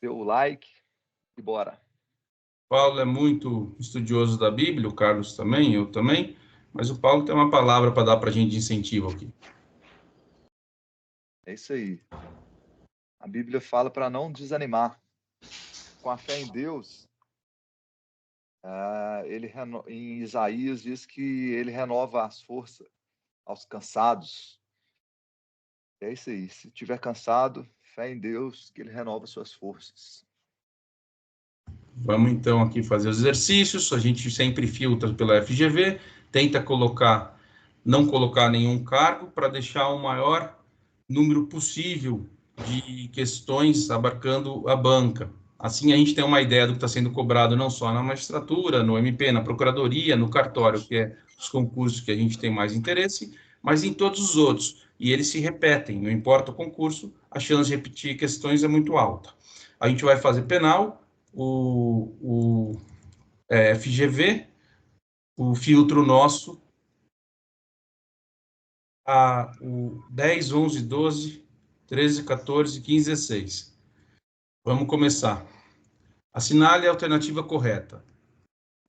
dê o like e bora. Paulo é muito estudioso da Bíblia, o Carlos também, eu também, mas o Paulo tem uma palavra para dar para a gente de incentivo aqui. É isso aí. A Bíblia fala para não desanimar. Com a fé em Deus, em Isaías diz que ele renova as forças aos cansados. É isso aí. Se estiver cansado, fé em Deus, que ele renova suas forças. Vamos então aqui fazer os exercícios. A gente sempre filtra pela FGV, tenta não colocar nenhum cargo para deixar o maior número possível de questões abarcando a banca. Assim a gente tem uma ideia do que está sendo cobrado não só na magistratura, no MP, na procuradoria, no cartório, que é os concursos que a gente tem mais interesse, mas em todos os outros. E eles se repetem, não importa o concurso, a chance de repetir questões é muito alta. A gente vai fazer penal, o FGV, o filtro nosso, o 10, 11, 12, 13, 14, 15, 16. Vamos começar. Assinale a alternativa correta.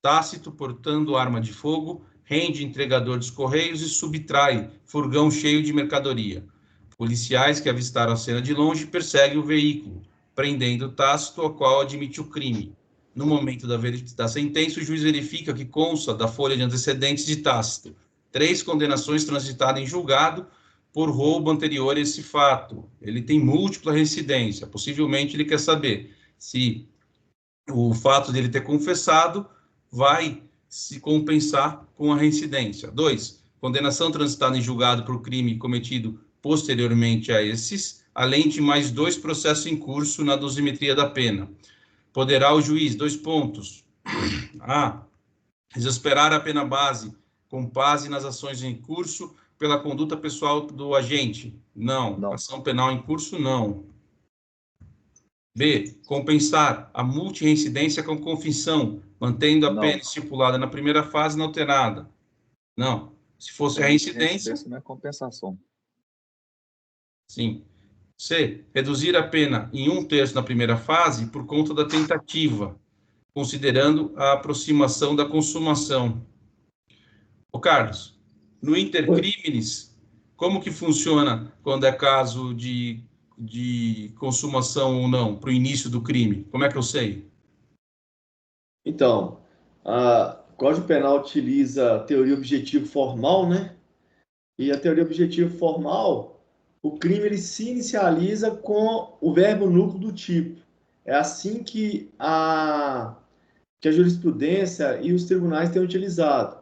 Tácito portando arma de fogo, rende entregador dos correios e subtrai furgão cheio de mercadoria. Policiais que avistaram a cena de longe perseguem o veículo, prendendo Tácito, ao qual admite o crime. No momento da sentença, o juiz verifica que consta da folha de antecedentes de Tácito 3 condenações transitadas em julgado por roubo anterior a esse fato. Ele tem múltipla reincidência. Possivelmente ele quer saber se o fato dele ter confessado vai se compensar com a reincidência. 2. Condenação transitada em julgado por crime cometido posteriormente a esses, além de mais 2 processos em curso na dosimetria da pena. Poderá o juiz, 2 pontos. A. Exasperar a pena base com base nas ações em curso pela conduta pessoal do agente? Não. Ação penal em curso? Não. B. Compensar a multirreincidência com confissão, mantendo a pena estipulada na primeira fase inalterada. Não. Se fosse a reincidência... Não é compensação. Sim. C. Reduzir a pena em 1/3 na primeira fase por conta da tentativa, considerando a aproximação da consumação. Ô, Carlos, no intercrimes, como que funciona quando é caso de consumação ou não, para o início do crime? Como é que eu sei? Então, o Código Penal utiliza a teoria objetivo formal, né? E a teoria objetivo formal, o crime ele se inicializa com o verbo núcleo do tipo. É assim que a jurisprudência e os tribunais têm utilizado.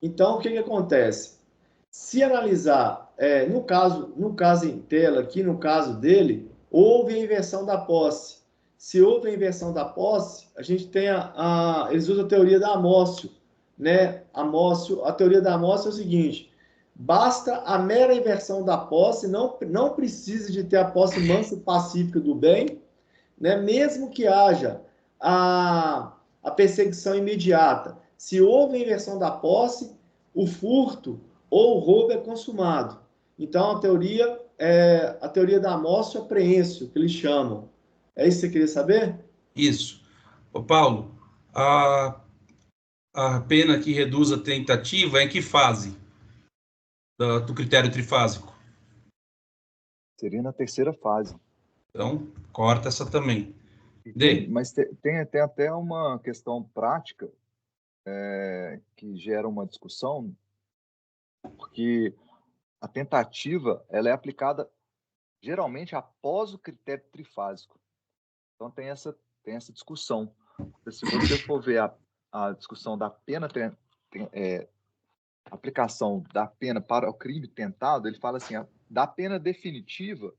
Então, o que acontece? Se analisar, no caso em tela, aqui no caso dele, houve a inversão da posse. Se houve a inversão da posse, a gente tem eles usam a teoria da Amócio, né? A teoria da Amócio é o seguinte: basta a mera inversão da posse, não precisa de ter a posse mansa e pacífica do bem, né? Mesmo que haja a perseguição imediata. Se houve a inversão da posse, o furto ou o roubo é consumado. Então, a teoria da amostra apreensio, que eles chamam. É isso que você queria saber? Isso. Ô, Paulo, a pena que reduz a tentativa é em que fase do critério trifásico? Seria na terceira fase. Então, corta essa também. Mas tem até uma questão prática que gera uma discussão, porque a tentativa ela é aplicada geralmente após o critério trifásico. Então tem essa discussão. Se você for ver a discussão da pena, aplicação da pena para o crime tentado, ele fala assim, da pena definitiva,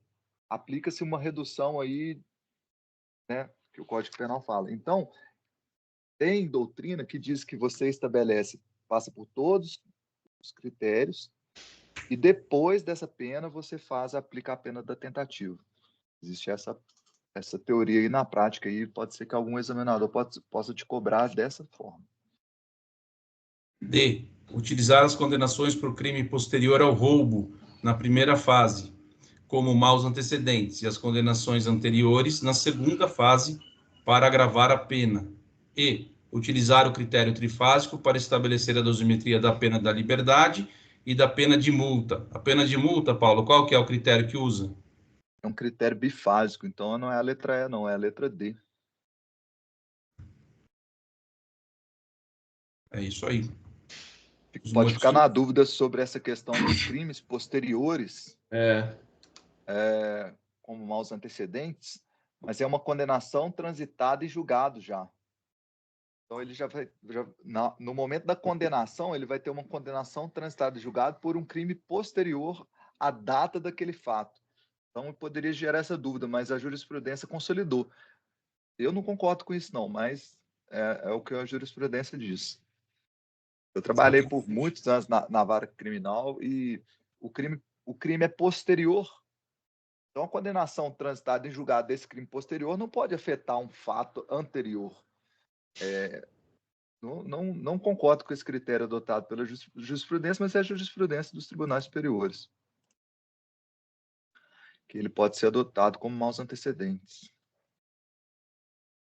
aplica-se uma redução aí, né, que o Código Penal fala. Então, tem doutrina que diz que você passa por todos os critérios e depois dessa pena você aplica a pena da tentativa. Existe essa teoria aí na prática e pode ser que algum examinador possa te cobrar dessa forma. D. Utilizar as condenações por crime posterior ao roubo na primeira fase, como maus antecedentes e as condenações anteriores na segunda fase para agravar a pena. E utilizar o critério trifásico para estabelecer a dosimetria da pena da liberdade e da pena de multa. A pena de multa, Paulo, qual que é o critério que usa? É um critério bifásico, então não é a letra E, não, é a letra D. É isso aí. Pode ficar na dúvida sobre essa questão dos crimes posteriores, como maus antecedentes, mas é uma condenação transitada e julgado já. Então, ele no momento da condenação, ele vai ter uma condenação transitada e julgado por um crime posterior à data daquele fato. Então, poderia gerar essa dúvida, mas a jurisprudência consolidou. Eu não concordo com isso, não, mas é o que a jurisprudência diz. Eu trabalhei por muitos anos na vara criminal e o crime é posterior. Então, a condenação transitada e julgada desse crime posterior não pode afetar um fato anterior. Não concordo com esse critério adotado pela jurisprudência, mas é a jurisprudência dos tribunais superiores, que ele pode ser adotado como maus antecedentes.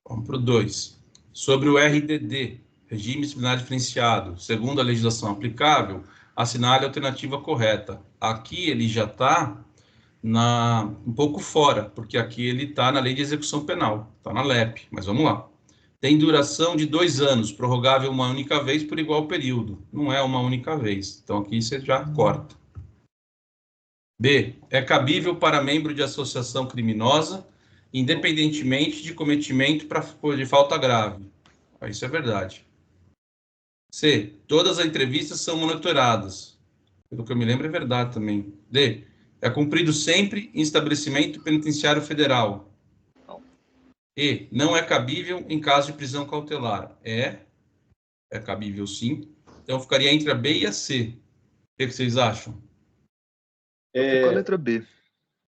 Vamos para o 2. Sobre o RDD, Regime Disciplinar Diferenciado, segundo a legislação aplicável, assinale a alternativa correta. Aqui ele já está um pouco fora, porque aqui ele está na Lei de Execução Penal, está na LEP, mas vamos lá. Tem duração de 2 anos, prorrogável uma única vez por igual período. Não é uma única vez, então aqui você já corta. B. É cabível para membro de associação criminosa, independentemente de cometimento de falta grave. Isso é verdade. C. Todas as entrevistas são monitoradas. Pelo que eu me lembro, é verdade também. D. É cumprido sempre em estabelecimento penitenciário federal. Não. E. Não é cabível em caso de prisão cautelar. É cabível sim. Então ficaria entre a B e a C. O que vocês acham? Ficou a letra B.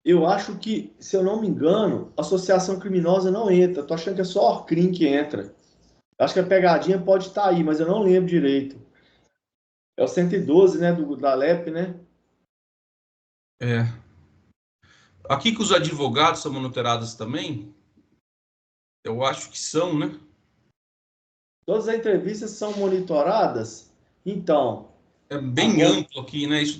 Eu acho que, se eu não me engano, associação criminosa não entra. Tô achando que é só ORCRIM que entra. Acho que a pegadinha pode estar aí, mas eu não lembro direito. É o 112, né, da LEP, né? Aqui que os advogados são monitorados também? Eu acho que são, né? Todas as entrevistas são monitoradas? Então... É bem amplo aqui, né? Isso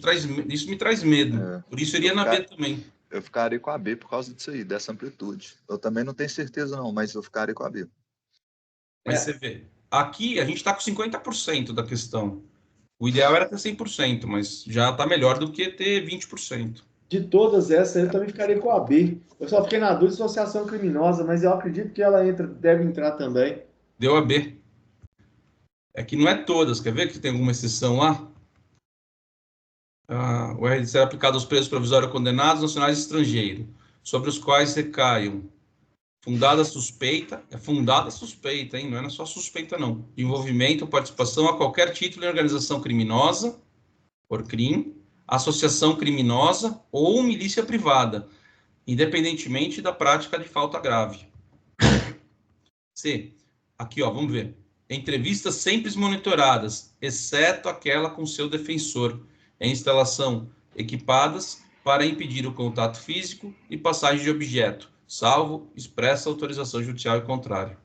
me traz medo. Por isso iria na B também. Eu ficaria com a B por causa disso aí, dessa amplitude. Eu também não tenho certeza não, mas eu ficaria com a B. Mas você vê, aqui a gente está com 50% da questão. O ideal era ter 100%, mas já está melhor do que ter 20%. De todas essas, eu também ficaria com a B. Eu só fiquei na dúvida de associação criminosa, mas eu acredito que ela deve entrar também. Deu a B. É que não é todas, quer ver que tem alguma exceção lá? O RDC será aplicado aos presos provisórios condenados nacionais e estrangeiros, sobre os quais recaiam fundada suspeita, é fundada suspeita, hein? Não é só suspeita, não. De envolvimento ou participação a qualquer título em organização criminosa, por crime, associação criminosa ou milícia privada, independentemente da prática de falta grave. C. Aqui, ó, vamos ver. Entrevistas sempre monitoradas, exceto aquela com seu defensor, em instalação equipadas para impedir o contato físico e passagem de objeto, salvo expressa autorização judicial e contrário.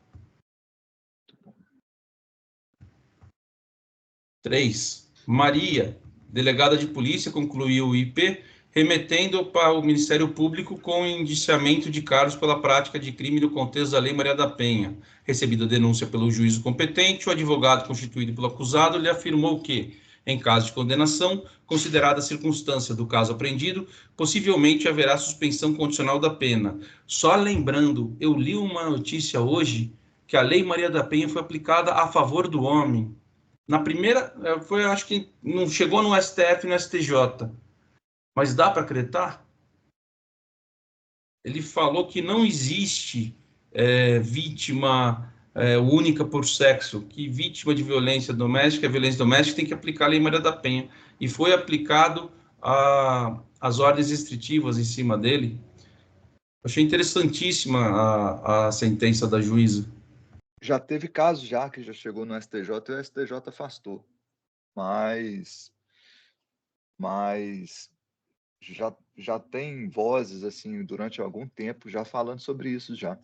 3. Maria, delegada de polícia, concluiu o IP, remetendo para o Ministério Público com indiciamento de cargos pela prática de crime no contexto da Lei Maria da Penha. Recebida a denúncia pelo juízo competente, o advogado constituído pelo acusado lhe afirmou que, em caso de condenação, considerada a circunstância do caso apreendido, possivelmente haverá suspensão condicional da pena. Só lembrando, eu li uma notícia hoje que a Lei Maria da Penha foi aplicada a favor do homem. Na primeira, acho que não chegou no STF e no STJ. Mas dá para acreditar? Ele falou que não existe vítima única por sexo, que vítima de violência doméstica tem que aplicar a Lei Maria da Penha. E foi aplicado as ordens restritivas em cima dele. Achei interessantíssima a sentença da juíza. Já teve caso que já chegou no STJ e o STJ afastou. Mas já tem vozes, assim, durante algum tempo, já falando sobre isso já.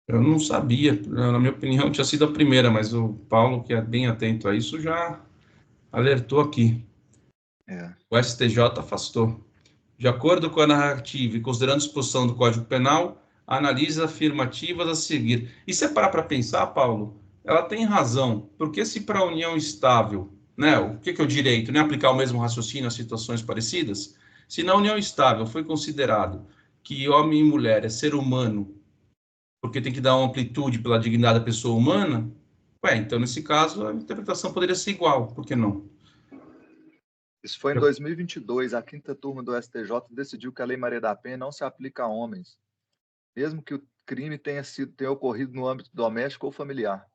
Eu não sabia, na minha opinião, tinha sido a primeira, mas o Paulo, que é bem atento a isso, já alertou aqui. O STJ afastou. De acordo com a narrativa e considerando a disposição do Código Penal, analisa afirmativas a seguir. E se parar para pensar, Paulo, ela tem razão, porque se para a união estável, né, o que é o direito? Não é aplicar o mesmo raciocínio a situações parecidas? Se na união estável foi considerado que homem e mulher é ser humano, porque tem que dar uma amplitude pela dignidade da pessoa humana, então nesse caso a interpretação poderia ser igual, por que não? Isso foi em 2022, a 5ª turma do STJ decidiu que a Lei Maria da Penha não se aplica a homens, mesmo que o crime tenha ocorrido no âmbito doméstico ou familiar.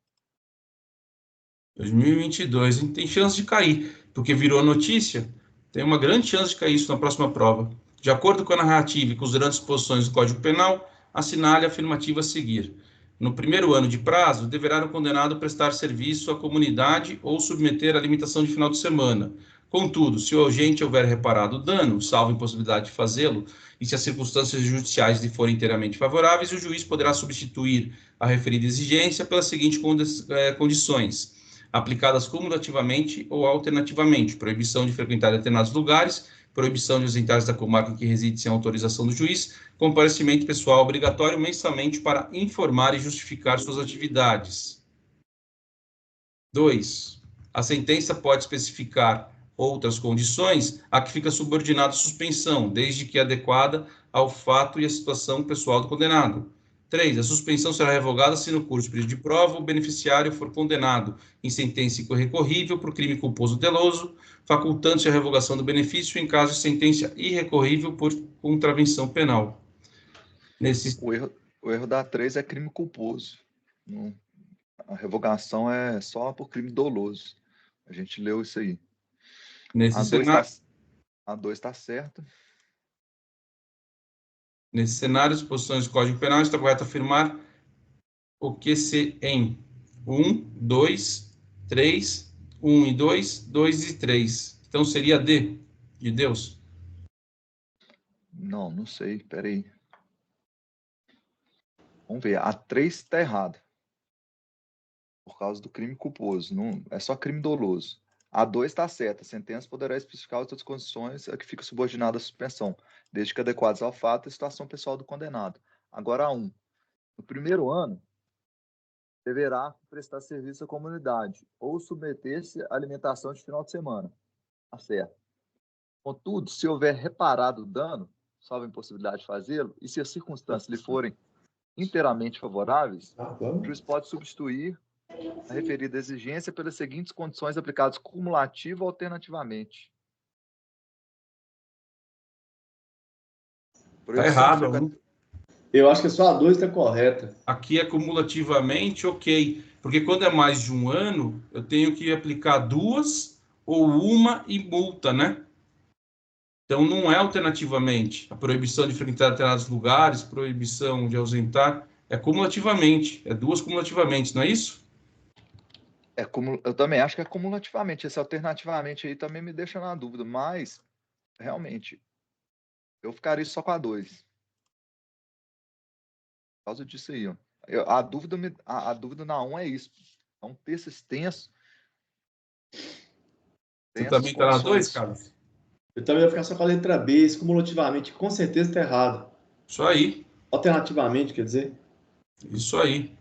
2022, hein? Tem chance de cair, porque virou notícia, tem uma grande chance de cair isso na próxima prova. De acordo com a narrativa e considerando as disposições do Código Penal, assinale a afirmativa a seguir. No primeiro ano de prazo, deverá o condenado prestar serviço à comunidade ou submeter à limitação de final de semana. Contudo, se o agente houver reparado o dano, salvo impossibilidade de fazê-lo, e se as circunstâncias judiciais lhe forem inteiramente favoráveis, o juiz poderá substituir a referida exigência pelas seguintes condições: aplicadas cumulativamente ou alternativamente: proibição de frequentar determinados lugares, proibição de ausentar-se da comarca em que reside sem autorização do juiz, comparecimento pessoal obrigatório mensalmente para informar e justificar suas atividades. 2. A sentença pode especificar outras condições a que fica subordinada a suspensão, desde que adequada ao fato e à situação pessoal do condenado. 3. A suspensão será revogada se no curso de período de prova o beneficiário for condenado em sentença incorrível por crime culposo doloso, facultando-se a revogação do benefício em caso de sentença irrecorrível por contravenção penal. O erro da 3 é crime culposo. A revogação é só por crime doloso. A gente leu isso aí. A 2 está certa. Nesse cenário, as posições do Código Penal está correto afirmar o que se em 1, 2, 3, 1 e 2, 2 e 3. Então seria D, de Deus? Não sei, peraí. Vamos ver, a 3 está errada. Por causa do crime culposo, não, é só crime doloso. A 2 está certa, a sentença poderá especificar outras condições a que fica subordinada a suspensão, desde que adequadas ao fato e à situação pessoal do condenado. Agora a 1. No primeiro ano, deverá prestar serviço à comunidade ou submeter-se à alimentação de final de semana. Tá certo. Contudo, se houver reparado o dano, salvo a impossibilidade de fazê-lo, e se as circunstâncias lhe forem inteiramente favoráveis, o juiz pode substituir a referida exigência pelas seguintes condições aplicadas cumulativa ou alternativamente. Está errado. Eu acho que só a 2 está correta. Aqui é cumulativamente, ok. Porque quando é mais de um ano, eu tenho que aplicar 2 ou 1 e multa, né? Então, não é alternativamente. A proibição de frequentar determinados lugares, proibição de ausentar, é cumulativamente. É 2 cumulativamente, não é isso? Eu também acho que é cumulativamente. Esse alternativamente aí também me deixa na dúvida, mas, realmente, eu ficaria só com a 2. Por causa disso aí, ó. A dúvida na 1 é isso. É um texto extenso. Você também está na 2, Carlos? Eu também vou ficar só com a letra B. Esse cumulativamente, com certeza, está errado. Isso aí. Alternativamente, quer dizer? Isso aí.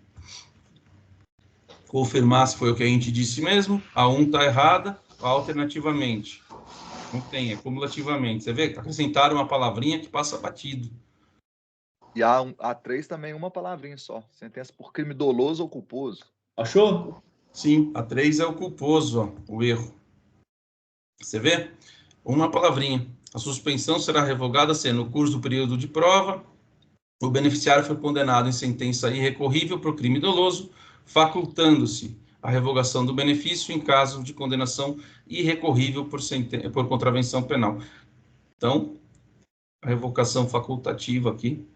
Confirmar se foi o que a gente disse mesmo. A 1 está errada, alternativamente. Não tem, é cumulativamente. Você vê que acrescentaram uma palavrinha que passa batido. E a 3 também, uma palavrinha só. Sentença por crime doloso ou culposo. Achou? Sim, a 3 é o culposo, ó, o erro. Você vê? Uma palavrinha. A suspensão será revogada se, no curso do período de prova, o beneficiário foi condenado em sentença irrecorrível por crime doloso, facultando-se a revogação do benefício em caso de condenação irrecorrível por contravenção penal. Então, a revocação facultativa aqui,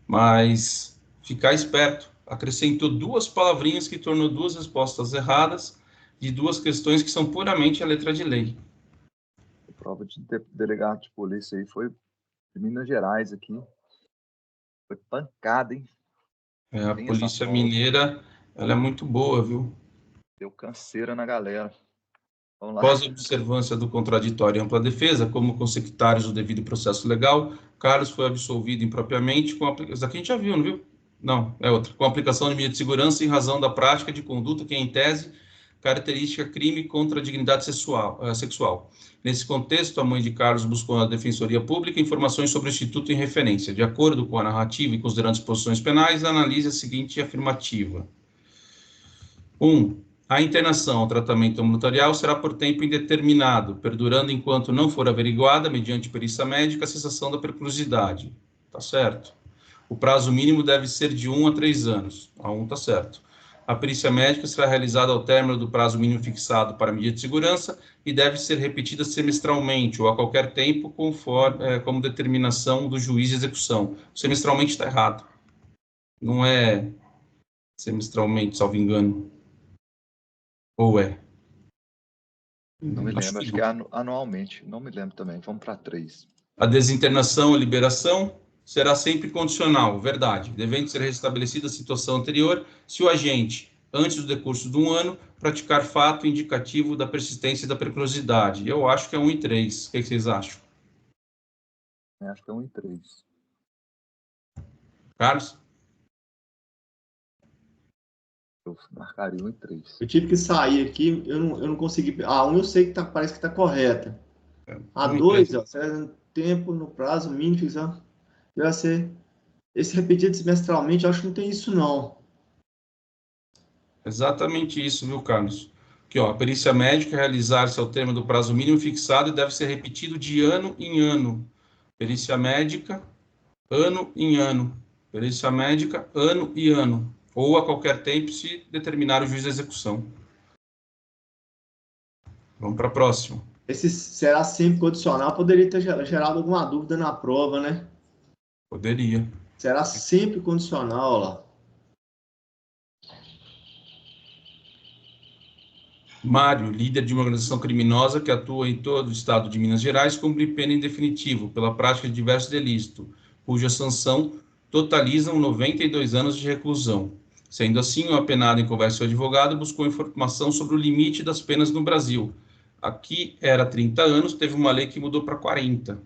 mas ficar esperto. Acrescentou 2 palavrinhas que tornou 2 respostas erradas de 2 questões que são puramente a letra de lei. Prova de delegado de polícia aí foi de Minas Gerais aqui. Foi pancada, hein? A Tem essa Polícia prova. Mineira, ela é muito boa, viu? Deu canseira na galera. Vamos lá. Após a observância do contraditório e ampla defesa, como consectários do devido processo legal, Carlos foi absolvido impropriamente com a aplicação... Isso aqui a gente já viu, não viu? Não, é outra. Com a aplicação de medida de segurança em razão da prática de conduta que, em tese, característica crime contra a dignidade sexual. Nesse contexto, a mãe de Carlos buscou na Defensoria Pública informações sobre o Instituto em referência. De acordo com a narrativa e considerando as posições penais, analise a seguinte afirmativa. 1. A internação ao tratamento ambulatorial será por tempo indeterminado, perdurando enquanto não for averiguada, mediante perícia médica, a cessação da periculosidade. Tá certo. O prazo mínimo deve ser de 1 a 3 anos. A 1 tá certo. A perícia médica será realizada ao término do prazo mínimo fixado para a medida de segurança e deve ser repetida semestralmente ou a qualquer tempo, conforme, como determinação do juiz de execução. Semestralmente está errado. Não é semestralmente, salvo engano. Ou é? Não me lembro, acho que é anualmente. Não me lembro também. Vamos para 3. A desinternação e liberação será sempre condicional, verdade, devendo ser restabelecida a situação anterior se o agente, antes do decurso de 1 ano, praticar fato indicativo da persistência e da periculosidade. Eu acho que é 1 e 3. O que vocês acham? Acho que é 1 e 3. Carlos? Eu marcaria 1 e 3. Eu tive que sair aqui, eu não consegui. A 1 eu sei que parece que está correta. A 2, ó, tempo no prazo mínimo fixado. Deve ser. Esse repetido semestralmente, eu acho que não tem isso, não. Exatamente isso, viu, Carlos? Aqui, ó, a perícia médica realizar-se ao termo do prazo mínimo fixado e deve ser repetido de ano em ano. Perícia médica, ano em ano. Perícia médica, ano e ano. Ou a qualquer tempo, se determinar o juiz da execução. Vamos para a próxima. Esse será sempre condicional, poderia ter gerado alguma dúvida na prova, né? Poderia. Será sempre condicional, lá. Mário, líder de uma organização criminosa que atua em todo o estado de Minas Gerais, cumpre pena em definitivo pela prática de diversos delitos, cuja sanção totalizam 92 anos de reclusão. Sendo assim, o apenado, em conversa com o advogado, buscou informação sobre o limite das penas no Brasil. Aqui era 30 anos, teve uma lei que mudou para 40.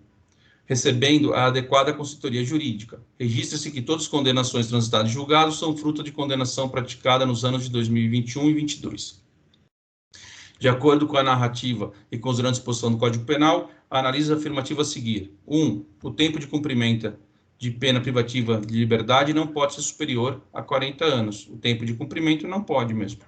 Recebendo a adequada consultoria jurídica. Registra-se que todas as condenações transitadas e julgados são fruto de condenação praticada nos anos de 2021 e 2022. De acordo com a narrativa e considerando a disposição do Código Penal, analisa a afirmativa a seguir. 1. O tempo de cumprimento de pena privativa de liberdade não pode ser superior a 40 anos. O tempo de cumprimento não pode mesmo.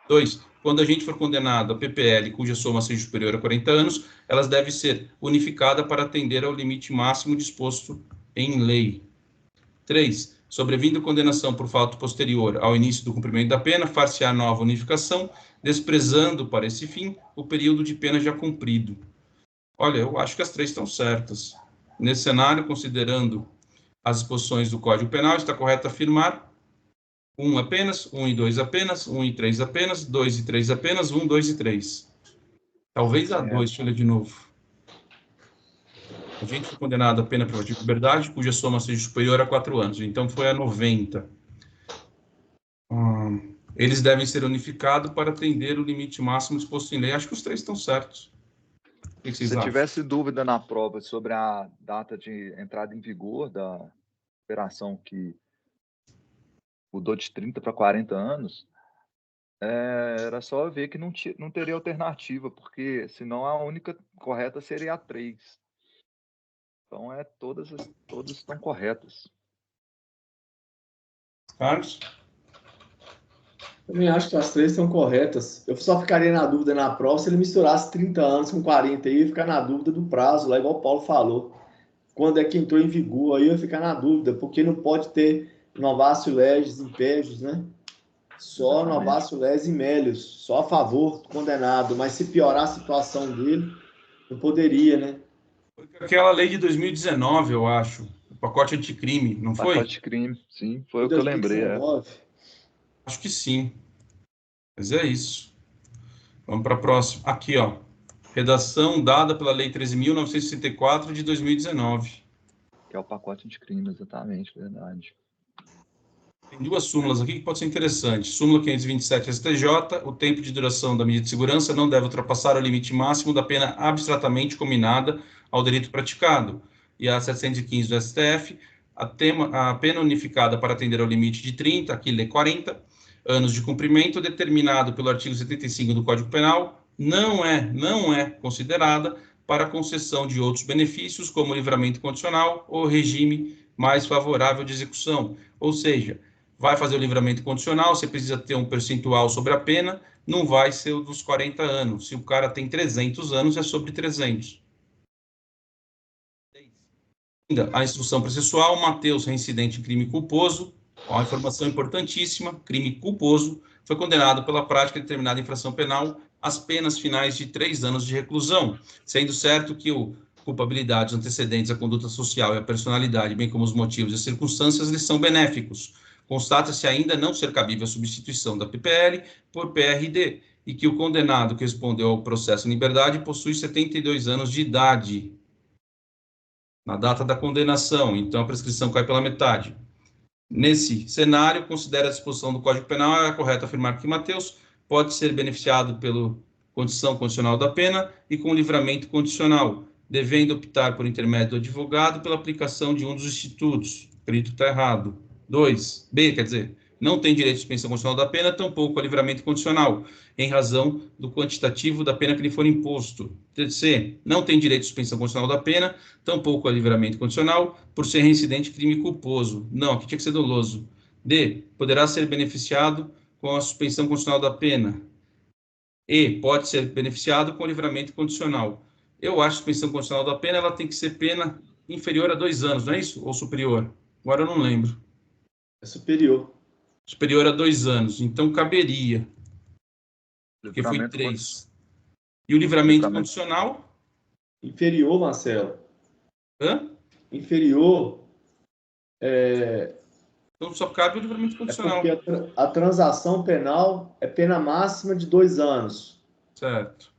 2. Quando a gente for condenado a PPL cuja soma seja superior a 40 anos, elas devem ser unificadas para atender ao limite máximo disposto em lei. 3. Sobrevindo condenação por fato posterior ao início do cumprimento da pena, far-se-á nova unificação, desprezando para esse fim o período de pena já cumprido. Olha, eu acho que as 3 estão certas. Nesse cenário, considerando as disposições do Código Penal, está correto afirmar 1 apenas, 1 e 2 apenas, 1 e 3 apenas, 2 e 3 apenas, 1, 2 e 3. Talvez a 2, deixa eu ler de novo. A gente foi condenado a pena privativa de liberdade, cuja soma seja superior a 4 anos. Então, foi a 90. Eles devem ser unificados para atender o limite máximo disposto em lei. Acho que os 3 estão certos. O que vocês Se acham? tivesse dúvida na prova sobre a data de entrada em vigor da operação que mudou de 30 para 40 anos, era só ver que não teria alternativa, porque senão a única correta seria a 3. Então, todas estão corretas. Carlos? Também acho que as 3 estão corretas. Eu só ficaria na dúvida na prova se ele misturasse 30 anos com 40 aí, eu ia ficar na dúvida do prazo, lá igual o Paulo falou. Quando é que entrou em vigor, aí eu ia ficar na dúvida, porque não pode ter novatio legis impédios, né? Só novatio legis melius, só a favor do condenado, mas se piorar a situação dele, não poderia, né? Foi aquela lei de 2019, eu acho. O pacote anticrime, não foi? Pacote de crime, sim. Foi o que eu lembrei. 2019. Acho que sim. Mas é isso. Vamos para a próxima. Aqui, ó. Redação dada pela Lei 13.964 de 2019. Que é o pacote de crime, exatamente, verdade. Tem duas súmulas aqui que podem ser interessantes. Súmula 527 STJ, o tempo de duração da medida de segurança não deve ultrapassar o limite máximo da pena abstratamente combinada ao delito praticado. E a 715 do STF, a pena unificada para atender ao limite de 30, aqui lê 40, anos de cumprimento, determinado pelo artigo 75 do Código Penal, não é considerada para a concessão de outros benefícios, como livramento condicional ou regime mais favorável de execução. Ou seja, vai fazer o livramento condicional, você precisa ter um percentual sobre a pena, não vai ser o dos 40 anos. Se o cara tem 300 anos, é sobre 300. Ainda, a instrução processual, Mateus, reincidente em crime culposo, uma informação importantíssima, crime culposo, foi condenado pela prática de determinada infração penal às penas finais de 3 anos de reclusão, sendo certo que o culpabilidade, os antecedentes, a conduta social e a personalidade, bem como os motivos e as circunstâncias, lhes são benéficos. Constata-se ainda não ser cabível a substituição da PPL por PRD, e que o condenado que respondeu ao processo em liberdade possui 72 anos de idade na data da condenação, então a prescrição cai pela metade. Nesse cenário, considera a disposição do Código Penal, é correto afirmar que Mateus pode ser beneficiado pela condição condicional da pena e com livramento condicional, devendo optar por intermédio do advogado pela aplicação de um dos institutos. Acredito que está errado. 2. Quer dizer, não tem direito de suspensão condicional da pena, tampouco a livramento condicional, em razão do quantitativo da pena que lhe for imposto. C. Não tem direito de suspensão condicional da pena, tampouco a livramento condicional, por ser reincidente crime culposo. Não, aqui tinha que ser doloso. D. Poderá ser beneficiado com a suspensão condicional da pena. E. Pode ser beneficiado com o livramento condicional. Eu acho que a suspensão condicional da pena ela tem que ser pena inferior a 2 anos, não é isso? Ou superior? Agora eu não lembro. É superior. Superior a 2 anos. Então caberia. Porque foi 3. E o livramento condicional? Inferior, Marcelo. Hã? Inferior. Então só cabe o livramento condicional. É porque a transação penal é pena máxima de 2 anos. Certo.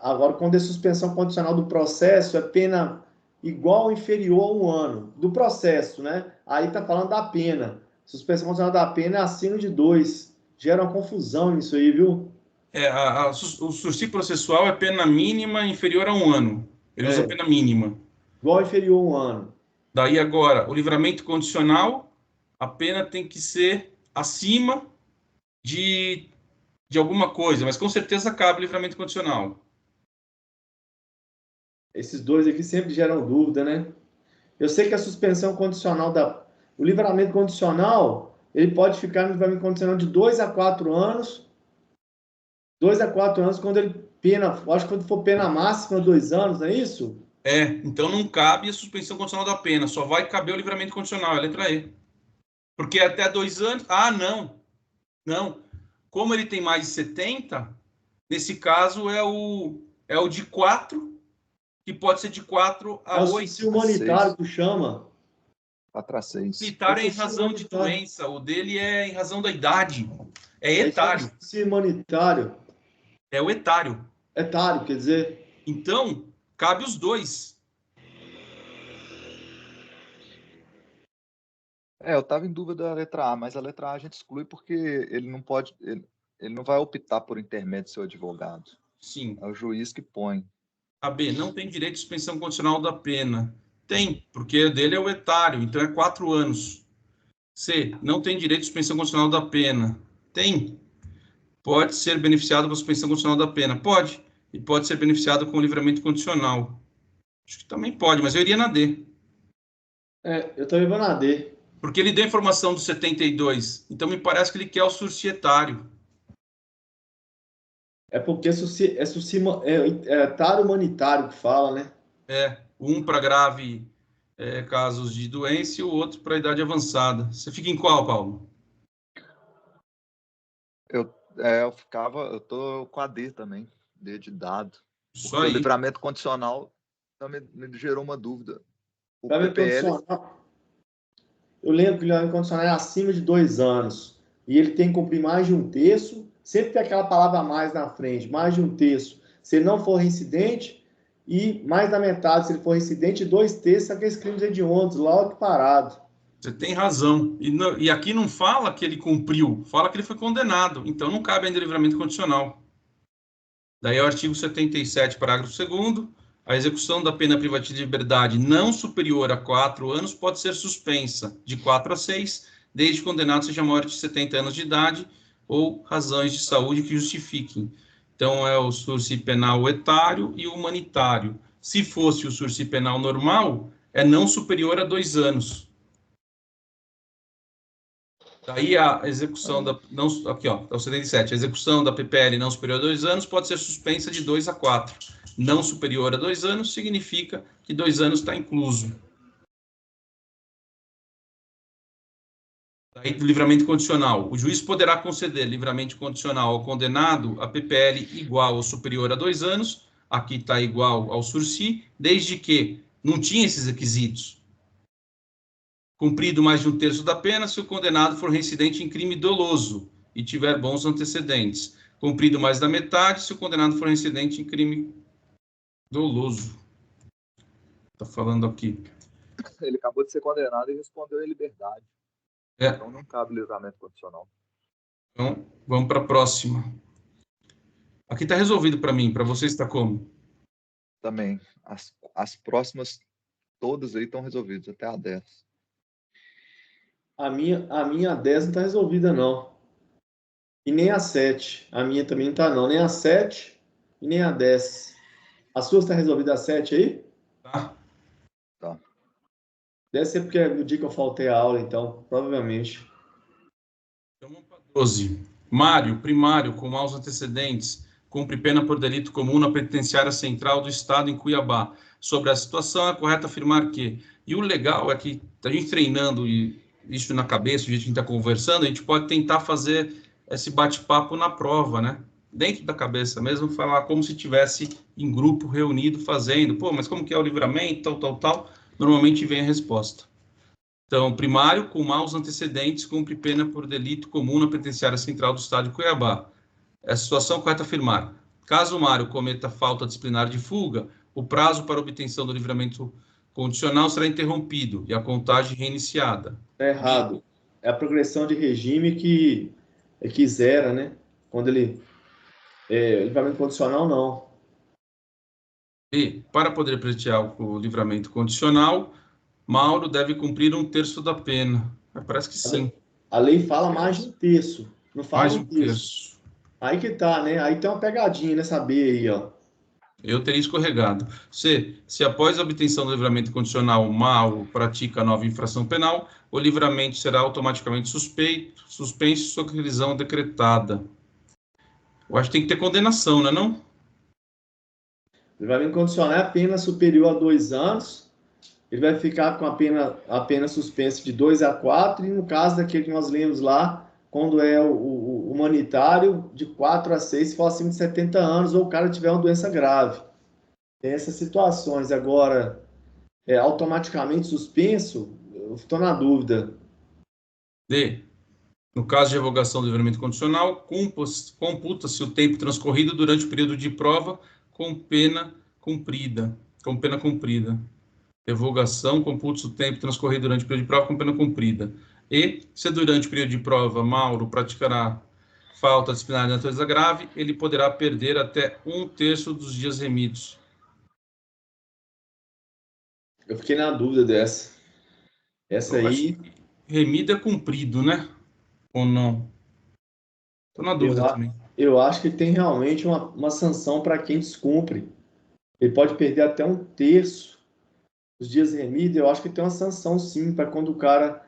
Agora, quando é suspensão condicional do processo, é pena igual ou inferior a 1 ano. Do processo, né? Aí está falando da pena. Suspensão condicional da pena é acima de 2. Gera uma confusão nisso aí, viu? O sursi processual é pena mínima inferior a 1 ano. Ele usa pena mínima. Igual ou inferior a 1 ano. Daí agora, o livramento condicional, a pena tem que ser acima de alguma coisa, mas com certeza cabe o livramento condicional. Esses dois aqui sempre geram dúvida, né? Eu sei que a suspensão condicional o livramento condicional, ele pode ficar no livramento condicional de 2 a 4 anos. 2 a 4 anos, quando ele acho que quando for pena máxima, 2 anos, não é isso? Então não cabe a suspensão condicional da pena, só vai caber o livramento condicional, é a letra E. Porque até 2 anos... Não. Como ele tem mais de 70, nesse caso é o de 4, que pode ser de 4 a 8. É o sursi humanitário que chama. 4 a 6. Humanitário é em razão de doença, o dele é em razão da idade. É etário. É o sursi humanitário. É o etário. Etário, quer dizer... Então, cabe os dois. Eu estava em dúvida da letra A, mas a letra A a gente exclui porque ele não pode, ele não vai optar por intermédio do seu advogado. Sim. É o juiz que põe. A B, não tem direito de suspensão condicional da pena. Tem, porque dele é o etário, então é 4 anos. C, não tem direito de suspensão condicional da pena. Tem. Pode ser beneficiado com a suspensão condicional da pena. Pode. E pode ser beneficiado com o livramento condicional. Acho que também pode, mas eu iria na D. Eu também vou na D. Porque ele deu a informação do 72. Então me parece que ele quer o surcietário. É porque é etário humanitário que fala, né? Um para grave casos de doença e o outro para idade avançada. Você fica em qual, Paulo? Eu tô com a D também, D de dado. Só porque aí. O livramento condicional também me gerou uma dúvida. O livramento PPL... condicional, eu lembro que o livramento condicional é acima de 2 anos. E ele tem que cumprir mais de 1/3. Sempre tem aquela palavra a mais na frente, mais de 1/3. Se ele não for reincidente, e mais da metade, se ele for reincidente, 2/3 aqueles crimes hediondos, logo parado. Você tem razão. E aqui não fala que ele cumpriu, fala que ele foi condenado. Então não cabe ainda livramento condicional. Daí é o artigo 77, parágrafo 2º. A execução da pena privativa de liberdade não superior a 4 anos pode ser suspensa de 4 a 6, desde que o condenado seja maior de 70 anos de idade ou razões de saúde que justifiquem. Então, é o sursi penal etário e o humanitário. Se fosse o sursi penal normal, é não superior a 2 anos. Daí a execução da... Não, aqui, ó, é o 77. A execução da PPL não superior a 2 anos pode ser suspensa de 2 a 4. Não superior a 2 anos significa que 2 anos está incluso. Daí, livramento condicional. O juiz poderá conceder livramento condicional ao condenado a PPL igual ou superior a 2 anos, aqui está igual ao sursi, desde que não tinha esses requisitos. Cumprido mais de 1/3 da pena se o condenado for reincidente em crime doloso e tiver bons antecedentes. Cumprido mais da metade se o condenado for reincidente em crime doloso. Está falando aqui. Ele acabou de ser condenado e respondeu em liberdade. Então não cabe livramento condicional. Então, vamos para a próxima. Aqui está resolvido para mim. Para você está como? Também. As próximas, todas aí estão resolvidas, até a 10. A minha 10 não está resolvida, não. E nem a 7. A minha também não está, não. Nem a 7 e nem a 10. A sua está resolvida a 7 aí? Tá. Tá. Deve ser porque é no dia que eu faltei a aula, então, provavelmente. Então vamos para 12. Mário, primário, com maus antecedentes, cumpre pena por delito comum na penitenciária central do Estado em Cuiabá. Sobre a situação, é correto afirmar que... E o legal é que a gente treinando isso na cabeça, a gente está conversando, a gente pode tentar fazer esse bate-papo na prova, né? Dentro da cabeça mesmo, falar como se tivesse em grupo reunido fazendo. Pô, mas como que é o livramento, tal. Normalmente vem a resposta. Então, primário, com maus antecedentes, cumpre pena por delito comum na penitenciária central do Estado de Cuiabá. É a situação correta afirmar. Caso o Mário cometa falta disciplinar de fuga, o prazo para obtenção do livramento condicional será interrompido e a contagem reiniciada. Está errado. É a progressão de regime que zera, né? Quando ele... livramento condicional, não. E, para poder pleitear o livramento condicional, Mauro deve cumprir 1/3 da pena. Parece que sim. A lei fala mais de 1/3. Não fala Mais de 1/3. Aí que tá, né? Aí tem uma pegadinha nessa B aí, ó. Eu teria escorregado. C. Se após a obtenção do livramento condicional o Mauro pratica nova infração penal, o livramento será automaticamente suspenso e sua revisão decretada. Eu acho que tem que ter condenação, não é não? Livramento condicional é a pena superior a 2 anos. Ele vai ficar com a pena suspensa de 2 a 4, e no caso daquele que nós lemos lá, quando é o humanitário, de 4 a 6, se for acima de 70 anos, ou o cara tiver uma doença grave. Tem essas situações. Agora, automaticamente suspenso, eu estou na dúvida. D. No caso de revogação do livramento condicional, computa-se o tempo transcorrido durante o período de prova com pena cumprida. Revogação, computa-se o tempo transcorrido durante o período de prova com pena cumprida. E, se durante o período de prova Mauro praticará falta disciplinar de natureza grave, ele poderá perder até 1/3 dos dias remidos. Eu fiquei na dúvida dessa. Essa aí... Remido é cumprido, né? Ou não? Estou na dúvida também. Eu acho que tem realmente uma sanção para quem descumpre. Ele pode perder até 1/3 dos dias remidos. Eu acho que tem uma sanção, sim, para quando o cara...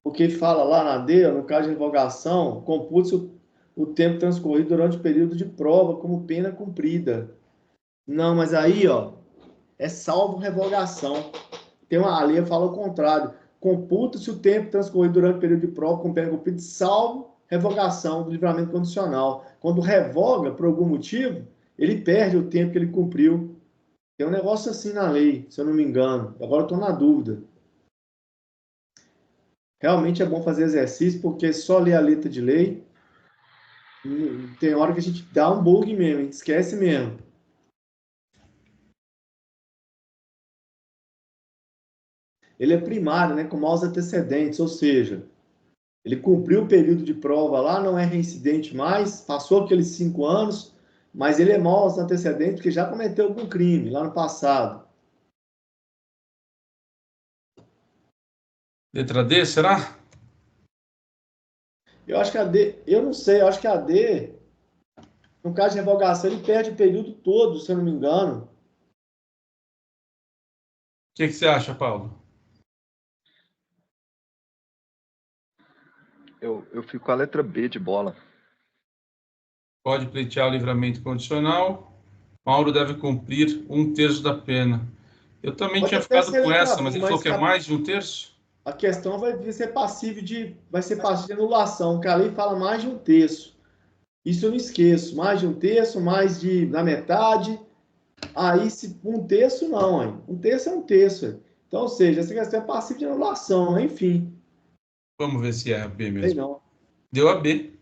Porque fala lá na D, no caso de revogação, compute-se o tempo transcorrido durante o período de prova como pena cumprida. Não, mas aí, ó, é salvo revogação. A lei fala o contrário. Computa-se o tempo transcorrido durante o período de prova com pena cumprida, salvo revogação do livramento condicional. Quando revoga, por algum motivo, ele perde o tempo que ele cumpriu. Tem um negócio assim na lei, se eu não me engano. Agora eu estou na dúvida. Realmente é bom fazer exercício, porque só ler a letra de lei, tem hora que a gente dá um bug mesmo, a gente esquece mesmo. ele é primário, né, com maus antecedentes, ou seja, ele cumpriu o período de prova lá, não é reincidente mais, passou aqueles 5 anos, mas ele é maus antecedentes porque já cometeu algum crime lá no passado. Letra D, será? Eu acho que a D, eu não sei, eu acho que a D, no caso de revogação, ele perde o período todo, se eu não me engano. O que você acha, Paulo? Eu fico com a letra B de bola. Pode pleitear o livramento condicional. Mauro deve cumprir 1/3 da pena. Eu também Pode tinha até ficado ser com letra essa, mas B, ele falou que é mas mais de 1/3? a questão vai ser passivo de anulação, que a lei fala mais de 1/3. Isso eu não esqueço, mais de 1/3, mais de na metade. Aí, se 1/3, não, hein? 1/3 é 1/3. Hein? Então, ou seja, essa questão é passiva de anulação, enfim. Vamos ver se é a B Sei mesmo. não. Deu a B.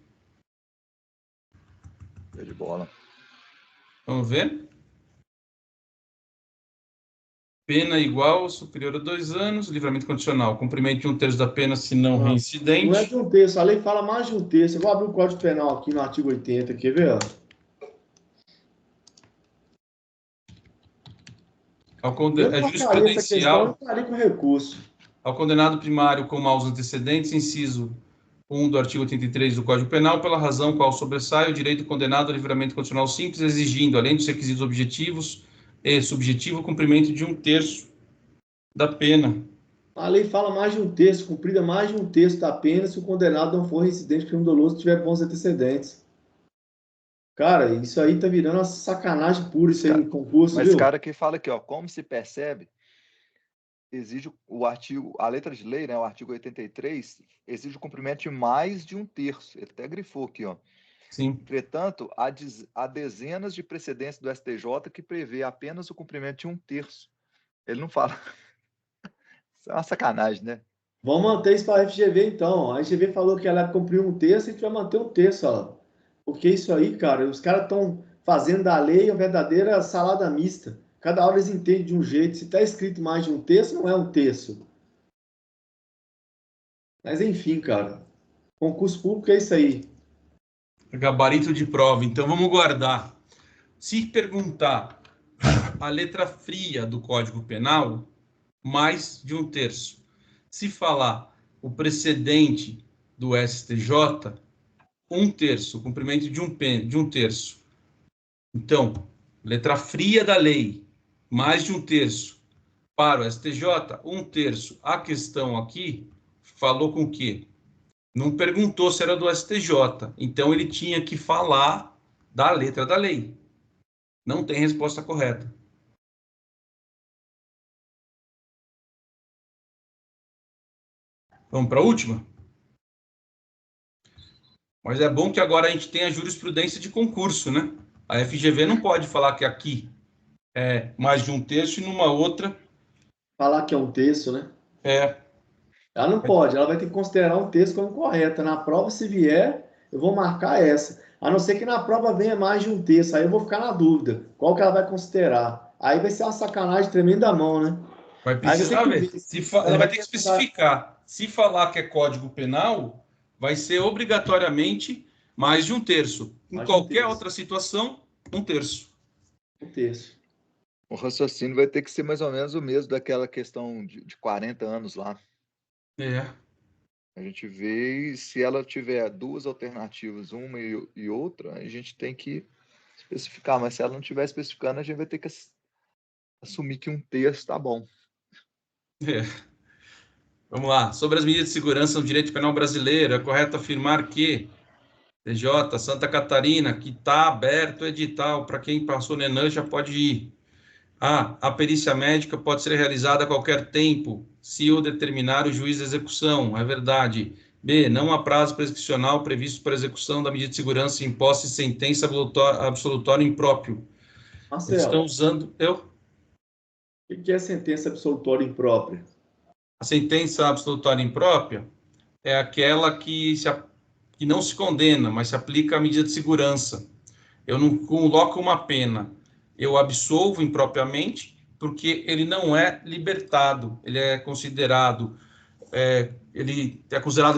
B de bola. Vamos ver. Pena igual ou superior a 2 anos. Livramento condicional. Cumprimento de 1/3 da pena, se não Não é reincidente. de 1/3, a lei fala mais de 1/3. Eu vou abrir o Código Penal aqui no artigo 80, quer ver? Eu É não marcaria essa questão, eu jurisprudencial. estaria com recurso. Ao condenado primário com maus antecedentes, inciso 1 do artigo 83 do Código Penal, pela razão qual sobressai o direito condenado ao livramento condicional simples, exigindo, além dos requisitos objetivos e subjetivo, o cumprimento de 1/3 da pena. A lei fala mais de 1/3, cumprida mais de 1/3 da pena se o condenado não for reincidente crime doloso e tiver bons antecedentes. Cara, isso aí tá virando uma sacanagem pura isso aí em concurso, Mas viu? esse cara aqui fala aqui, ó, como se percebe, exige o artigo, a letra de lei, né, o artigo 83, exige o cumprimento de mais de 1/3. Ele até grifou aqui, ó. Sim. Entretanto, há dezenas de precedentes do STJ que prevê apenas o cumprimento de 1/3. Ele não fala. Isso é uma sacanagem, né? Vamos manter isso para a FGV, então. A FGV falou que ela cumpriu 1/3, a gente vai manter 1/3, ó. Porque isso aí, cara, os caras estão fazendo da lei uma verdadeira salada mista. Cada hora eles entendem de um jeito. Se está escrito mais de 1/3, não é 1/3. Mas enfim, cara. Concurso público é isso aí. Gabarito de prova. Então vamos guardar. Se perguntar a letra fria do Código Penal, mais de 1/3. Se falar o precedente do STJ, 1/3, o cumprimento de 1/3. Então, letra fria da lei, mais de 1/3 para o STJ, 1/3. A questão aqui falou com o quê? Não perguntou se era do STJ, então ele tinha que falar da letra da lei. Não tem resposta correta. Vamos para a última? Mas é bom que agora a gente tem a jurisprudência de concurso, né? A FGV não pode falar que aqui é mais de 1/3 e numa outra Falar que é 1/3, né? é. Ela não pode, ela vai ter que considerar 1/3 como correta. Na prova, se vier, eu vou marcar essa. A não ser que na prova venha mais de 1/3, aí eu vou ficar na dúvida. Qual que ela vai considerar? Aí vai ser uma sacanagem tremenda mão, né? Vai precisar ver. Ele vai ter que especificar. Se falar que é Código Penal, vai ser obrigatoriamente mais de 1/3. Em qualquer outra situação, 1/3. 1/3. O raciocínio vai ter que ser mais ou menos o mesmo daquela questão de 40 anos lá. É. A gente vê se ela tiver duas alternativas, uma e outra, a gente tem que especificar. Mas se ela não estiver especificando, a gente vai ter que assumir que 1/3 está bom. É. Vamos lá. Sobre as medidas de segurança no direito penal brasileiro, é correto afirmar que TJ, Santa Catarina, que está aberto o edital, para quem passou no ENAM já pode ir. A perícia médica pode ser realizada a qualquer tempo, se o determinar o juiz de execução. É verdade. B, não há prazo prescricional previsto para execução da medida de segurança em posse de sentença absolutória impróprio. Eles estão Marcelo, usando... o que é sentença absolutória imprópria? A sentença absolutória imprópria é aquela que não se condena, mas se aplica à medida de segurança. Eu não coloco uma pena, eu absolvo impropriamente porque ele não é libertado, ele é considerado,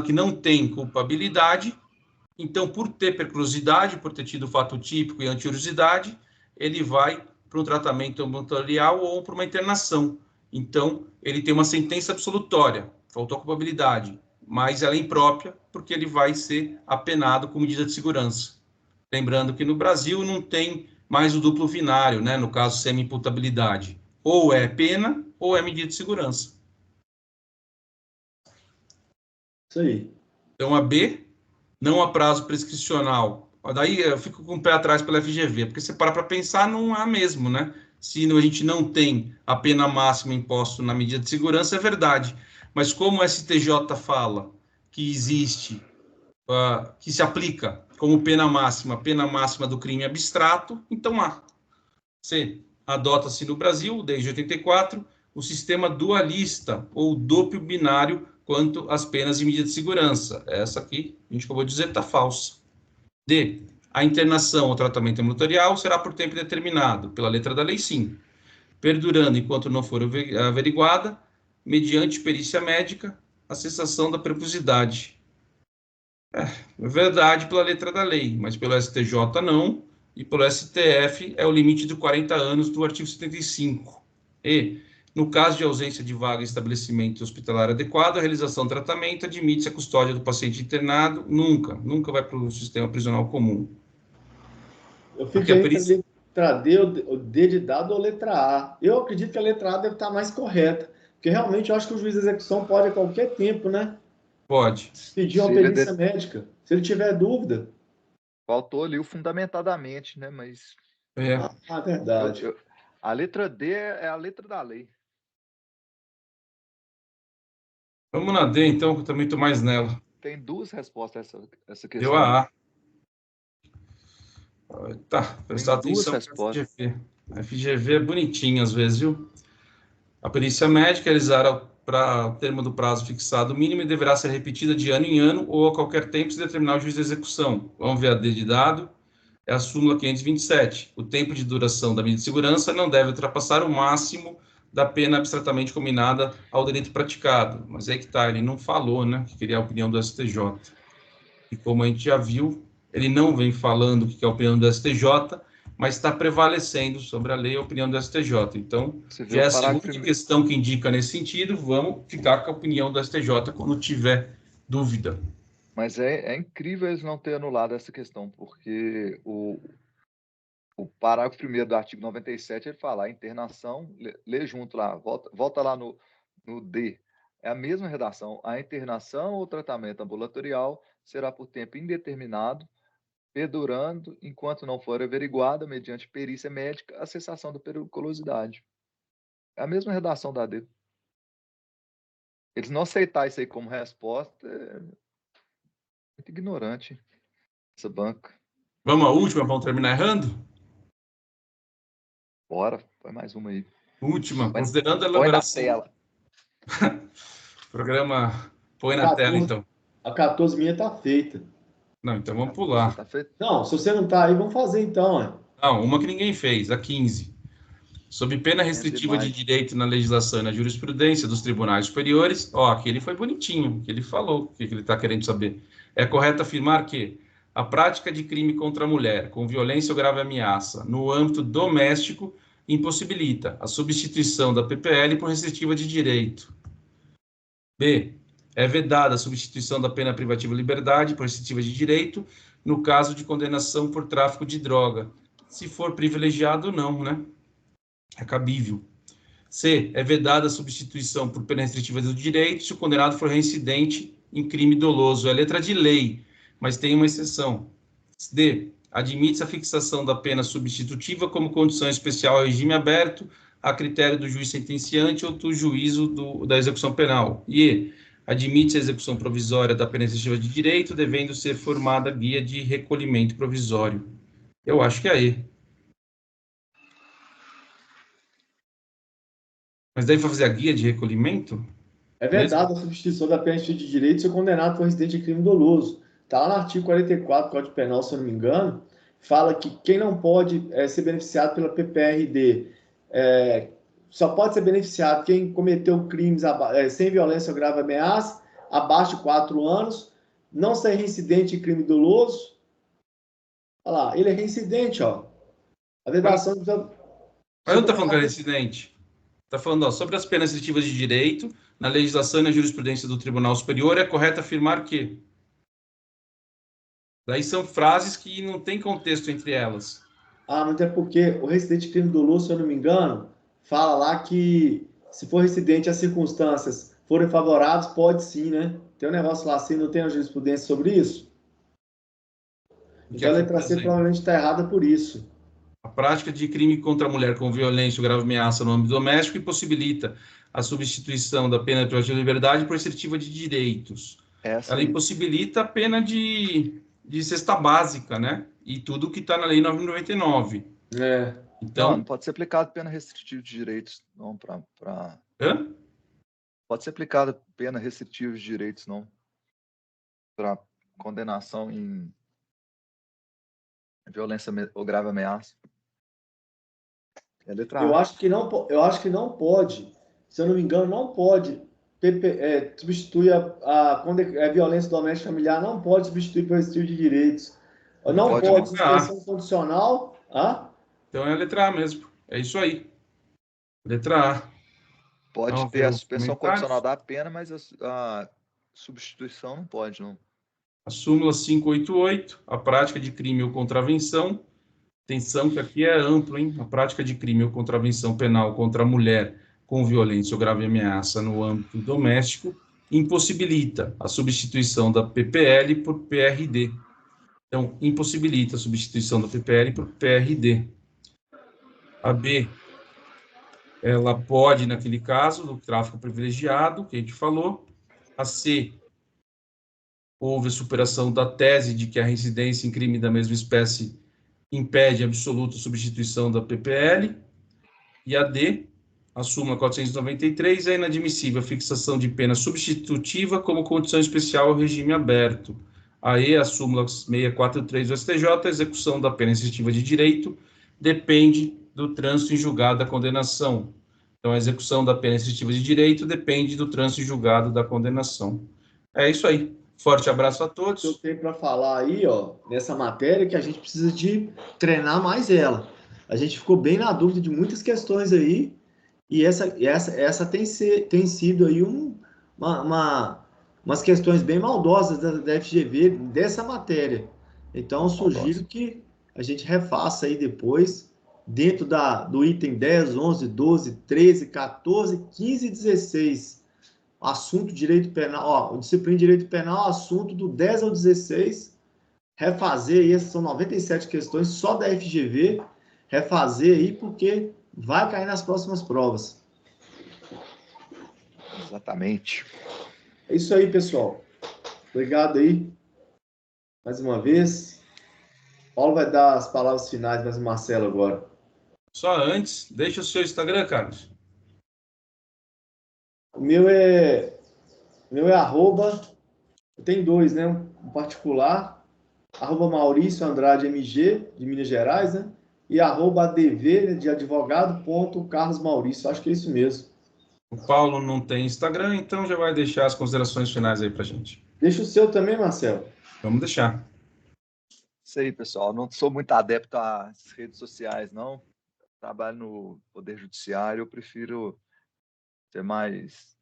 que não tem culpabilidade. Então, por ter periculosidade, por ter tido fato típico e antiurosidade, ele vai para um tratamento ambulatorial ou para uma internação. Então, ele tem uma sentença absolutória, faltou culpabilidade, mas ela é imprópria, porque ele vai ser apenado com medida de segurança. Lembrando que no Brasil não tem mais o duplo binário, né? No caso, semi-imputabilidade. Ou é pena, ou é medida de segurança. Isso aí. Então, a B, não há prazo prescricional. Daí eu fico com o pé atrás pela FGV, porque você para pensar, não há mesmo, né? Se a gente não tem a pena máxima imposta na medida de segurança, é verdade. Mas como o STJ fala que existe, que se aplica como pena máxima do crime abstrato, então há. C, adota-se no Brasil, desde 84, o sistema dualista, ou duplo binário, quanto às penas de medida de segurança. Essa aqui, a gente acabou de dizer, está falsa. D, a internação ou tratamento ambulatorial será por tempo determinado, pela letra da lei, sim, perdurando enquanto não for averiguada, mediante perícia médica, a cessação da periculosidade. É verdade pela letra da lei, mas pelo STJ não, e pelo STF é o limite de 40 anos do artigo 75. E, no caso de ausência de vaga em estabelecimento hospitalar adequado, a realização do tratamento admite-se a custódia do paciente internado, nunca vai para o sistema prisional comum. Eu fiquei entre a letra D, o D de dado ou letra A. Eu acredito que a letra A deve estar mais correta, porque realmente eu acho que o juiz de execução pode a qualquer tempo, né? Pode. Pedir uma perícia médica, se ele tiver dúvida. Faltou ali o fundamentadamente, né? Mas. Verdade. A letra D é a letra da lei. Vamos na D, então, que eu também estou mais nela. Tem duas respostas a essa questão. Deu a A. Tá, prestar atenção na FGV. A FGV é bonitinha às vezes, viu? A perícia médica realizará para o termo do prazo fixado mínimo e deverá ser repetida de ano em ano ou a qualquer tempo se determinar o juiz de execução. Vamos ver a D de dado. É a súmula 527. O tempo de duração da medida de segurança não deve ultrapassar o máximo da pena abstratamente combinada ao delito praticado. Mas aí que tá, ele não falou, né, que queria a opinião do STJ. E como a gente já viu, ele não vem falando que é a opinião do STJ, mas está prevalecendo sobre a lei a opinião do STJ. Então, já é a segunda questão que indica nesse sentido, vamos ficar com a opinião do STJ quando tiver dúvida. Mas é incrível eles não terem anulado essa questão, porque o parágrafo 1º do artigo 97, ele fala, a internação, lê junto lá, volta lá no D, é a mesma redação, a internação ou tratamento ambulatorial será por tempo indeterminado, perdurando enquanto não for averiguada, mediante perícia médica, a cessação da periculosidade. É a mesma redação da D. Eles não aceitar isso aí como resposta é muito ignorante, essa banca. Vamos à última, vamos terminar errando? Bora, põe mais uma aí. Última, considerando a elaboração... Põe na tela. Programa, põe na tela, então. A 14 minha tá feita. Não, então vamos pular. Tá feito? Não, se você não tá aí, vamos fazer então. Hein? Não, uma que ninguém fez, a 15. Sob pena restritiva de direito na legislação e na jurisprudência dos tribunais superiores, aqui ele foi bonitinho, que ele falou, o que ele está querendo saber. É correto afirmar que a prática de crime contra a mulher, com violência ou grave ameaça, no âmbito doméstico, impossibilita a substituição da PPL por restritiva de direito. B. É vedada a substituição da pena privativa de liberdade por restritiva de direito no caso de condenação por tráfico de droga. Se for privilegiado, não, né? É cabível. C. É vedada a substituição por pena restritiva do direito se o condenado for reincidente em crime doloso. É letra de lei, mas tem uma exceção. D. Admite-se a fixação da pena substitutiva como condição especial ao regime aberto, a critério do juiz sentenciante ou do juízo da execução penal. E admite-se a execução provisória da pena restritiva de direito, devendo ser formada guia de recolhimento provisório. Eu acho que é E. Mas daí vai fazer a guia de recolhimento? É verdade a substituição da pena de direito se o condenado for residente de crime doloso. Está lá no artigo 44 do Código Penal, se eu não me engano, fala que quem não pode ser beneficiado pela PPRD só pode ser beneficiado quem cometeu crimes sem violência ou grave ameaça, abaixo de 4 anos, não ser reincidente em crime doloso. Olha lá, ele é reincidente, ó. A vedação... Mas não está falando que é reincidente. Está falando, ó, sobre as penas restritivas de direito, na legislação e na jurisprudência do Tribunal Superior, é correto afirmar que... Daí são frases que não tem contexto entre elas. Mas é porque o reincidente em crime doloso, se eu não me engano, fala lá que se for reincidente as circunstâncias forem favoráveis, pode sim, né? Tem um negócio lá assim, não tem uma jurisprudência sobre isso? Então a letra C provavelmente está errada por isso. A prática de crime contra a mulher com violência ou grave ameaça no âmbito doméstico impossibilita a substituição da pena privativa de liberdade por restritiva de direitos. Ela impossibilita a pena de cesta básica, né? E tudo que está na Lei 9.099. Então, não pode ser aplicado pena restritiva de direitos, não, Hã? Pode ser aplicada pena restritiva de direitos, não, para condenação em violência ou grave ameaça. É letra A. Eu acho que não pode, se eu não me engano, não pode substituir quando é violência doméstica familiar, não pode substituir por restritivo de direitos. Não pode suspensão condicional. Então é a letra A mesmo. É isso aí. Letra A. Pode ter a suspensão condicional da pena, mas a substituição não pode, não. A súmula 588, a prática de crime ou contravenção. Atenção que aqui é amplo, hein? A prática de crime ou contravenção penal contra a mulher com violência ou grave ameaça no âmbito doméstico impossibilita a substituição da PPL por PRD. Então, impossibilita a substituição da PPL por PRD. A B, ela pode, naquele caso, do tráfico privilegiado, que a gente falou. A C, houve a superação da tese de que a reincidência em crime da mesma espécie impede a absoluta substituição da PPL. E a D, a súmula 493, é inadmissível a fixação de pena substitutiva como condição especial ao regime aberto. A E, a súmula 643 do STJ, a execução da pena restritiva de direito depende do trânsito em julgado da condenação. Então, a execução da pena restritiva de direito depende do trânsito em julgado da condenação. É isso aí. Forte abraço a todos. Eu tenho para falar aí, nessa matéria, que a gente precisa de treinar mais ela. A gente ficou bem na dúvida de muitas questões aí, e essa tem sido aí umas questões bem maldosas da FGV dessa matéria. Então, eu sugiro que a gente refaça aí depois, dentro do item 10, 11, 12, 13, 14, 15 e 16. Assunto direito penal, disciplina de direito penal, assunto do 10 ao 16, refazer aí, essas são 97 questões só da FGV, refazer aí, porque vai cair nas próximas provas. Exatamente. É isso aí, pessoal. Obrigado aí, mais uma vez. Paulo vai dar as palavras finais, mas o Marcelo agora. Só antes, deixa o seu Instagram, Carlos. O meu é arroba, tem dois, né? Um particular, arroba Maurício Andrade MG, de Minas Gerais, né? E arroba ADV, né, de advogado, Carlos Maurício. Acho que é isso mesmo. O Paulo não tem Instagram, então já vai deixar as considerações finais aí pra gente. Deixa o seu também, Marcelo. Vamos deixar. Isso aí, pessoal. Não sou muito adepto às redes sociais, não. Trabalho no Poder Judiciário, eu prefiro ser mais...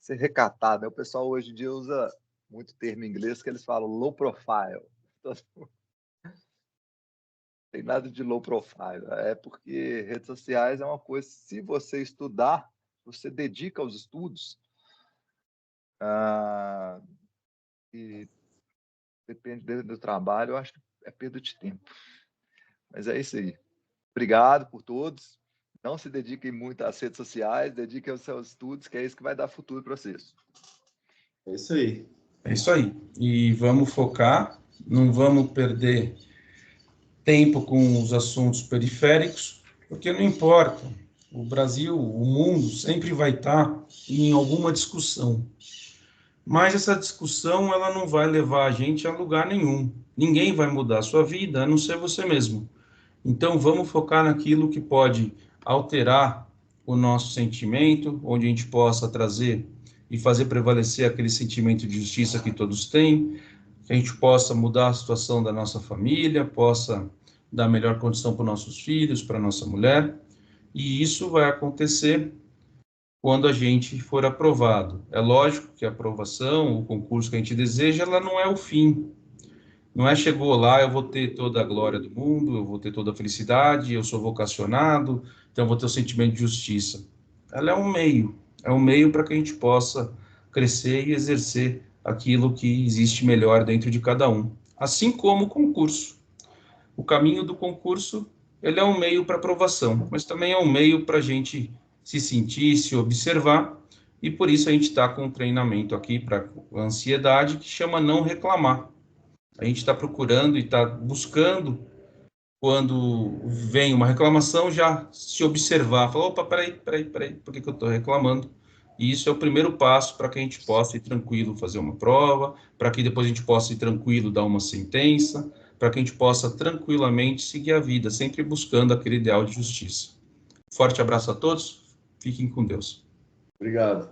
ser recatado. O pessoal hoje em dia usa muito termo em inglês que eles falam low profile. Não tem nada de low profile. É porque redes sociais é uma coisa, se você estudar, você dedica aos estudos, e depende do trabalho, eu acho que é perda de tempo. Mas é isso aí. Obrigado por todos. Não se dediquem muito às redes sociais, dediquem aos seus estudos, que é isso que vai dar futuro para vocês. É isso aí. É isso aí. E vamos focar, não vamos perder tempo com os assuntos periféricos, porque não importa. O Brasil, o mundo, sempre vai estar em alguma discussão. Mas essa discussão, ela não vai levar a gente a lugar nenhum. Ninguém vai mudar a sua vida, a não ser você mesmo. Então, vamos focar naquilo que pode alterar o nosso sentimento, onde a gente possa trazer e fazer prevalecer aquele sentimento de justiça que todos têm, que a gente possa mudar a situação da nossa família, possa dar melhor condição para os nossos filhos, para a nossa mulher, e isso vai acontecer quando a gente for aprovado. É lógico que a aprovação, o concurso que a gente deseja, ela não é o fim. Não é chegou lá, eu vou ter toda a glória do mundo, eu vou ter toda a felicidade, eu sou vocacionado, então eu vou ter o sentimento de justiça. Ela é um meio para que a gente possa crescer e exercer aquilo que existe melhor dentro de cada um. Assim como o concurso. O caminho do concurso, ele é um meio para aprovação, mas também é um meio para a gente se sentir, se observar, e por isso a gente está com um treinamento aqui para ansiedade que chama não reclamar. A gente está procurando e está buscando, quando vem uma reclamação, já se observar, falar, opa, peraí, por que eu estou reclamando? E isso é o primeiro passo para que a gente possa ir tranquilo fazer uma prova, para que depois a gente possa ir tranquilo dar uma sentença, para que a gente possa tranquilamente seguir a vida, sempre buscando aquele ideal de justiça. Forte abraço a todos, fiquem com Deus. Obrigado.